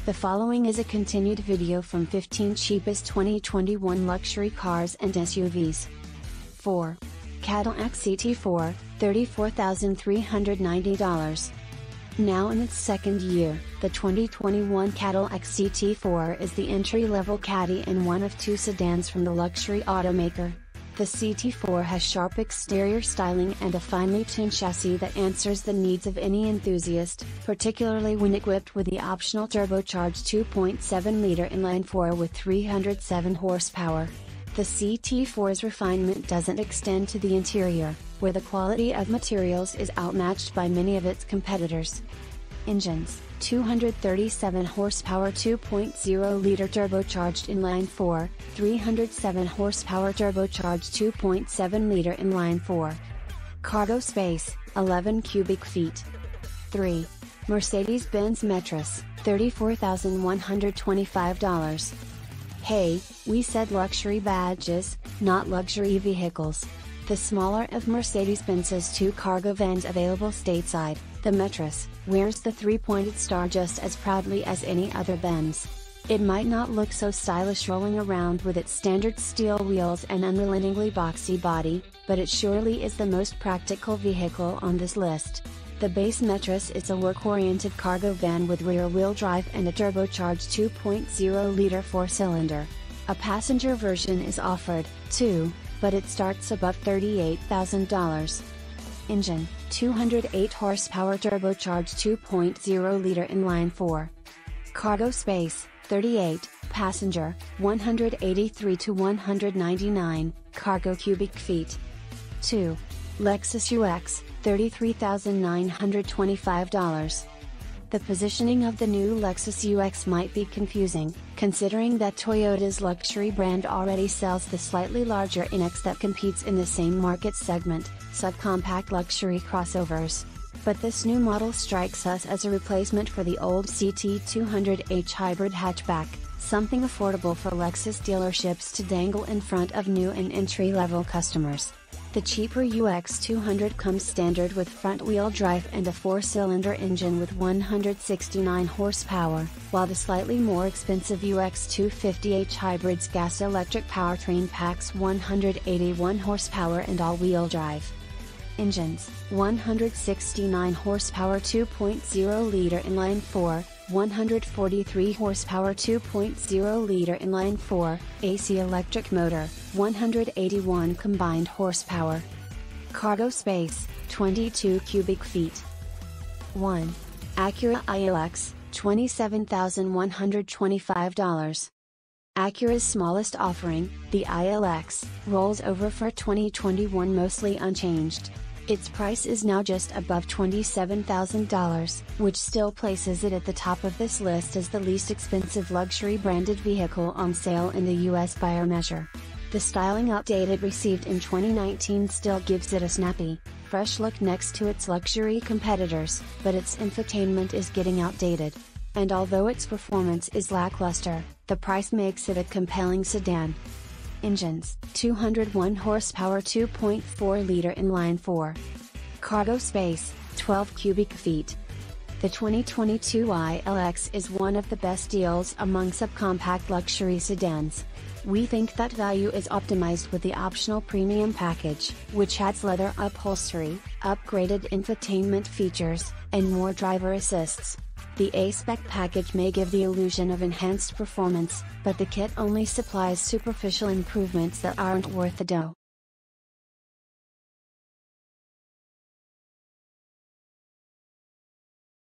The following is a continued video from 15 cheapest 2021 luxury cars and SUVs. 4. Cadillac CT4, $34,390. Now in its second year, the 2021 Cadillac CT4 is the entry-level caddy in one of two sedans from the luxury automaker. The CT4 has sharp exterior styling and a finely tuned chassis that answers the needs of any enthusiast, particularly when equipped with the optional turbocharged 2.7-liter inline-4 with 307 horsepower. The CT4's refinement doesn't extend to the interior, where the quality of materials is outmatched by many of its competitors. Engines: 237 horsepower 2.0-liter turbocharged inline-4, 307 horsepower turbocharged 2.7-liter inline-4. Cargo space: 11 cubic feet. 3. Mercedes-Benz Metris, $34,125. Hey, we said luxury badges, not luxury vehicles. The smaller of Mercedes-Benz's two cargo vans available stateside, the Metris, wears the three-pointed star just as proudly as any other Benz. It might not look so stylish rolling around with its standard steel wheels and unrelentingly boxy body, but it surely is the most practical vehicle on this list. The base Metris is a work-oriented cargo van with rear-wheel drive and a turbocharged 2.0-liter four-cylinder. A passenger version is offered, too, but it starts above $38,000. Engine: 208 horsepower turbocharged 2.0-liter inline-4. Cargo space: 38, passenger, 183 to 199, cargo cubic feet. 2. Lexus UX, $33,925. The positioning of the new Lexus UX might be confusing, considering that Toyota's luxury brand already sells the slightly larger NX that competes in the same market segment, subcompact luxury crossovers. But this new model strikes us as a replacement for the old CT200H hybrid hatchback, something affordable for Lexus dealerships to dangle in front of new and entry-level customers. The cheaper UX200 comes standard with front-wheel drive and a four-cylinder engine with 169 horsepower, while the slightly more expensive UX250H hybrid's gas-electric powertrain packs 181 horsepower and all-wheel drive. Engines: 169 horsepower 2.0-liter inline-4, 143 horsepower 2.0-liter inline-4, AC electric motor, 181 combined horsepower. Cargo space: 22 cubic feet. 1. Acura ILX, $27,125. Acura's smallest offering, the ILX, rolls over for 2021 mostly unchanged. Its price is now just above $27,000, which still places it at the top of this list as the least expensive luxury branded vehicle on sale in the US buyer measure. The styling update it received in 2019 still gives it a snappy, fresh look next to its luxury competitors, but its infotainment is getting outdated. And although its performance is lackluster, the price makes it a compelling sedan. Engines: 201 horsepower 2.4-liter inline-4. Cargo space: 12 cubic feet. The 2022 ILX is one of the best deals among subcompact luxury sedans. We think that value is optimized with the optional premium package, which adds leather upholstery, upgraded infotainment features, and more driver assists. The A-Spec package may give the illusion of enhanced performance, but the kit only supplies superficial improvements that aren't worth the dough.